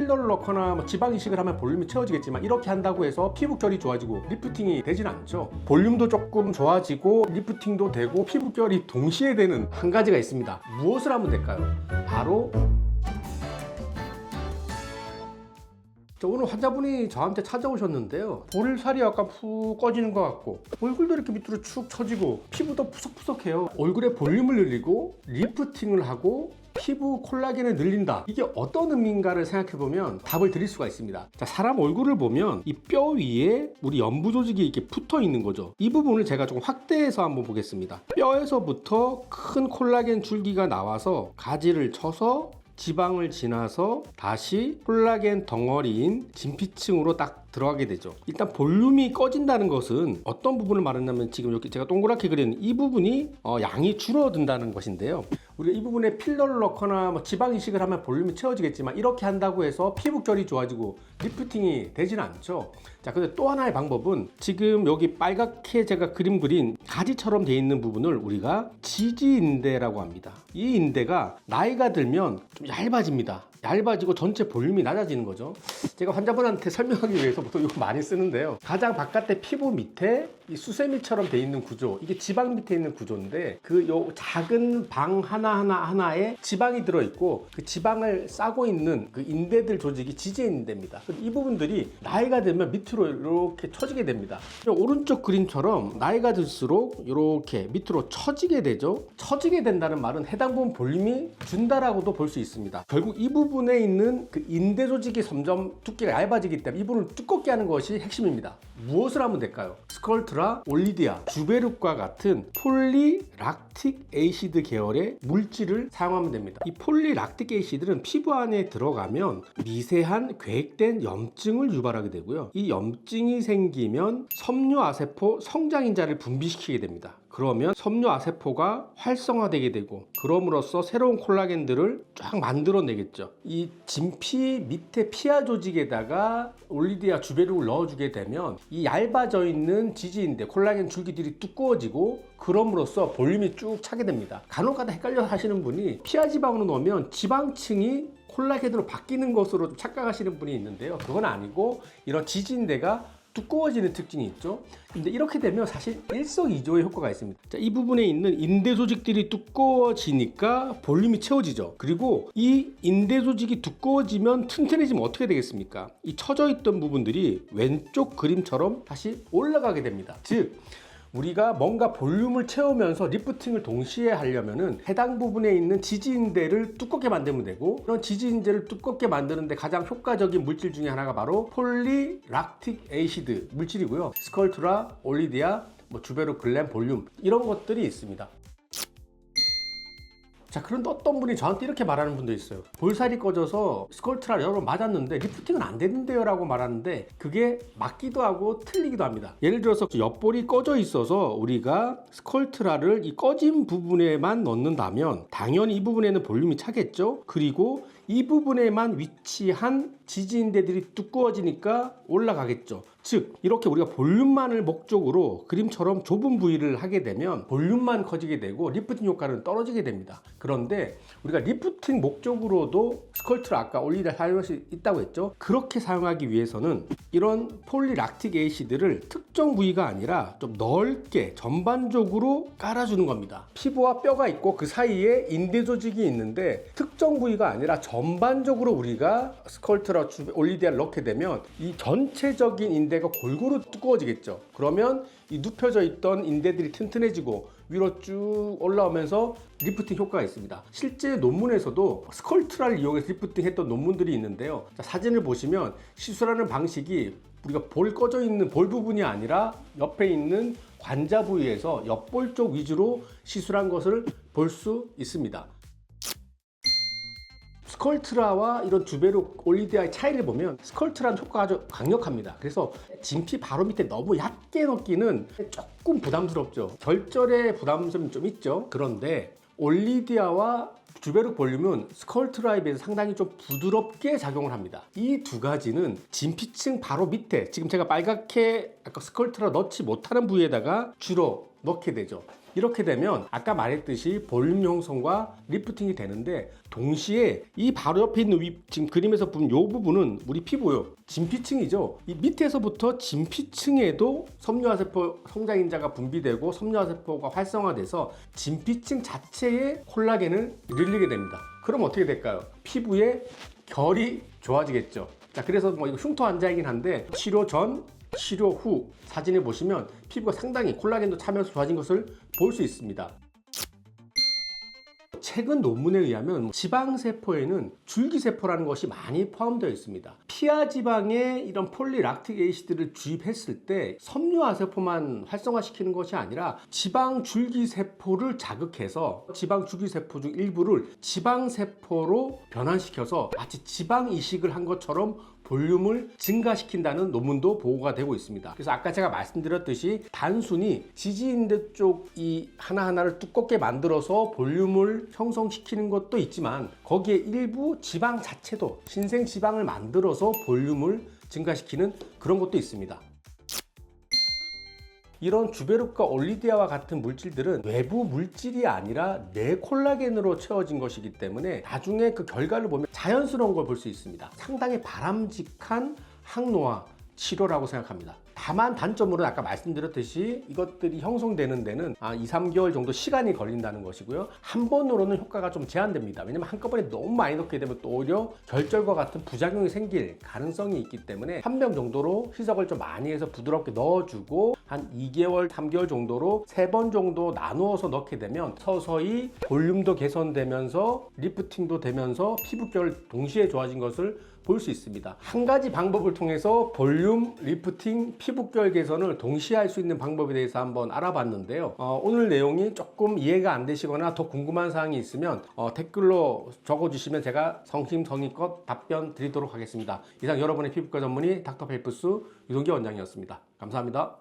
필러를 넣거나 뭐 지방 이식을 하면 볼륨이 채워지겠지만 이렇게 한다고 해서 피부 결이 좋아지고 리프팅이 되진 않죠. 볼륨도 조금 좋아지고 리프팅도 되고 피부 결이 동시에 되는 한 가지가 있습니다. 무엇을 하면 될까요? 바로 오늘 환자분이 저한테 찾아오셨는데요. 볼살이 약간 푹 꺼지는 것 같고 얼굴도 이렇게 밑으로 축 처지고 피부도 푸석푸석해요. 얼굴에 볼륨을 늘리고 리프팅을 하고 피부 콜라겐을 늘린다. 이게 어떤 의미인가를 생각해보면 답을 드릴 수가 있습니다. 자, 사람 얼굴을 보면 이 뼈 위에 우리 연부 조직이 이렇게 붙어 있는 거죠. 이 부분을 제가 조금 확대해서 한번 보겠습니다. 뼈에서부터 큰 콜라겐 줄기가 나와서 가지를 쳐서 지방을 지나서 다시 콜라겐 덩어리인 진피층으로 딱 들어가게 되죠. 일단 볼륨이 꺼진다는 것은 어떤 부분을 말하냐면 지금 이렇게 제가 동그랗게 그린 이 부분이 양이 줄어든다는 것인데요. 우리가 이 부분에 필러를 넣거나 뭐 지방 이식을 하면 볼륨이 채워지겠지만 이렇게 한다고 해서 피부 결이 좋아지고 리프팅이 되진 않죠. 자, 근데 또 하나의 방법은 지금 여기 빨갛게 제가 그림 그린 가지처럼 되어 있는 부분을 우리가 지지인대라고 합니다. 이 인대가 나이가 들면 좀 얇아집니다. 얇아지고 전체 볼륨이 낮아지는 거죠. 제가 환자분한테 설명하기 위해서 보통 이거 많이 쓰는데요. 가장 바깥에 피부 밑에 이 수세미처럼 돼 있는 구조, 이게 지방 밑에 있는 구조인데 그 요 작은 방 하나에 지방이 들어있고 그 지방을 싸고 있는 그 인대들 조직이 지지인대입니다. 이 부분들이 나이가 들면 밑으로 이렇게 처지게 됩니다. 오른쪽 그림처럼 나이가 들수록 이렇게 밑으로 처지게 되죠. 처지게 된다는 말은 해당 부분 볼륨이 준다라고도 볼 수 있습니다. 결국 이 부분에 있는 그 인대 조직이 점점 두께가 얇아지기 때문에 이 부분을 두껍게 하는 것이 핵심입니다. 무엇을 하면 될까요? 스컬트라, 올리디아, 주베룩과 같은 폴리락틱 에이시드 계열의 물질을 사용하면 됩니다. 이 폴리락틱 에이시드는 피부 안에 들어가면 미세한 괴액된 염증을 유발하게 되고요. 이 염증이 생기면 섬유아세포 성장인자를 분비시키게 됩니다. 그러면 섬유아세포가 활성화되게 되고 그럼으로써 새로운 콜라겐들을 쫙 만들어내겠죠. 이 진피 밑에 피하 조직에다가 올리디아 주베룩을 넣어주게 되면 이 얇아져 있는 지지인대 콜라겐 줄기들이 두꺼워지고 그럼으로써 볼륨이 쭉 차게 됩니다. 간혹가다 헷갈려 하시는 분이 피하 지방으로 넣으면 지방층이 콜라겐으로 바뀌는 것으로 착각하시는 분이 있는데요. 그건 아니고 이런 지지인대가 두꺼워지는 특징이 있죠. 근데 이렇게 되면 사실 일석이조의 효과가 있습니다. 자, 이 부분에 있는 인대 조직들이 두꺼워지니까 볼륨이 채워지죠. 그리고 이 인대 조직이 두꺼워지면 튼튼해지면 어떻게 되겠습니까? 이 처져 있던 부분들이 왼쪽 그림처럼 다시 올라가게 됩니다. 즉 우리가 뭔가 볼륨을 채우면서 리프팅을 동시에 하려면은 해당 부분에 있는 지지인대를 두껍게 만들면 되고 그런 지지인대를 두껍게 만드는데 가장 효과적인 물질 중에 하나가 바로 폴리락틱 에이시드 물질이고요. 스컬트라, 올리디아, 주베룩, 글램, 볼륨 이런 것들이 있습니다. 자, 그런데 어떤 분이 저한테 이렇게 말하는 분도 있어요. 볼살이 꺼져서 스컬트라 여러 번 맞았는데 리프팅은 안 되는데요 라고 말하는데 그게 맞기도 하고 틀리기도 합니다. 예를 들어서 옆볼이 꺼져 있어서 우리가 스컬트라를 이 꺼진 부분에만 넣는다면 당연히 이 부분에는 볼륨이 차겠죠. 그리고 이 부분에만 위치한 지지인대들이 두꺼워지니까 올라가겠죠. 즉 이렇게 우리가 볼륨만을 목적으로 그림처럼 좁은 부위를 하게 되면 볼륨만 커지게 되고 리프팅 효과는 떨어지게 됩니다. 그런데 우리가 리프팅 목적으로도 스컬트를 아까 올리다 사용할 수 있다고 했죠. 그렇게 사용하기 위해서는 이런 폴리락틱 에이시드를 특정 부위가 아니라 좀 넓게 전반적으로 깔아주는 겁니다. 피부와 뼈가 있고 그 사이에 인대 조직이 있는데 특정 부위가 아니라 전반적으로 우리가 스컬트라, 올리디아를 넣게 되면 이 전체적인 인대가 골고루 두꺼워지겠죠. 그러면 이 눕혀져 있던 인대들이 튼튼해지고 위로 쭉 올라오면서 리프팅 효과가 있습니다. 실제 논문에서도 스컬트라를 이용해서 리프팅 했던 논문들이 있는데요. 자, 사진을 보시면 시술하는 방식이 우리가 볼 꺼져 있는 볼 부분이 아니라 옆에 있는 관자 부위에서 옆볼 쪽 위주로 시술한 것을 볼 수 있습니다. 스컬트라와 이런 주베룩, 올리디아의 차이를 보면 스컬트라는 효과가 아주 강력합니다. 그래서 진피 바로 밑에 너무 얕게 넣기는 조금 부담스럽죠. 결절의 부담점이 좀 있죠. 그런데 올리디아와 주베룩 볼륨은 스컬트라에 비해서 상당히 좀 부드럽게 작용을 합니다. 이 두 가지는 진피층 바로 밑에 지금 제가 빨갛게 아까 스컬트라 넣지 못하는 부위에다가 주로 넣게 되죠. 이렇게 되면 아까 말했듯이 볼륨 형성과 리프팅이 되는데, 동시에 이 바로 옆에 있는 지금 그림에서 보면 이 부분은 우리 피부요, 진피층이죠. 이 밑에서부터 진피층에도 섬유화세포 성장인자가 분비되고 섬유화세포가 활성화돼서 진피층 자체에 콜라겐을 늘리게 됩니다. 그럼 어떻게 될까요? 피부의 결이 좋아지겠죠. 자, 그래서 뭐 이거 흉터 환자이긴 한데, 치료 전, 치료 후 사진을 보시면 피부가 상당히 콜라겐도 차면서 좋아진 것을 볼 수 있습니다. 최근 논문에 의하면 지방세포에는 줄기세포라는 것이 많이 포함되어 있습니다. 피하지방에 이런 폴리락틱 에이시드를 주입했을 때 섬유화세포만 활성화시키는 것이 아니라 지방 줄기세포를 자극해서 지방 줄기세포 중 일부를 지방세포로 변환시켜서 마치 지방 이식을 한 것처럼 볼륨을 증가시킨다는 논문도 보고가 되고 있습니다. 그래서 아까 제가 말씀드렸듯이 단순히 지지인대 쪽 이 하나하나를 두껍게 만들어서 볼륨을 형성시키는 것도 있지만, 거기에 일부 지방 자체도 신생 지방을 만들어서 볼륨을 증가시키는 그런 것도 있습니다. 이런 주베르과 올리디아와 같은 물질들은 외부 물질이 아니라 내 콜라겐으로 채워진 것이기 때문에 나중에 그 결과를 보면 자연스러운 걸 볼 수 있습니다. 상당히 바람직한 항노화 치료라고 생각합니다. 다만 단점으로는 아까 말씀드렸듯이 이것들이 형성되는 데는 2, 3개월 정도 시간이 걸린다는 것이고요. 한 번으로는 효과가 좀 제한됩니다. 왜냐면 한꺼번에 너무 많이 넣게 되면 또 오히려 결절과 같은 부작용이 생길 가능성이 있기 때문에 한 병 정도로 희석을 좀 많이 해서 부드럽게 넣어주고 한 2개월, 3개월 정도로 3번 정도 나누어서 넣게 되면 서서히 볼륨도 개선되면서 리프팅도 되면서 피부결 동시에 좋아진 것을 볼 수 있습니다. 한 가지 방법을 통해서 볼륨, 리프팅, 피부결 개선을 동시에 할 수 있는 방법에 대해서 한번 알아봤는데요. 오늘 내용이 조금 이해가 안 되시거나 더 궁금한 사항이 있으면 댓글로 적어주시면 제가 성심성의껏 답변 드리도록 하겠습니다. 이상 여러분의 피부과 전문의 닥터펠프스 유동기 원장이었습니다. 감사합니다.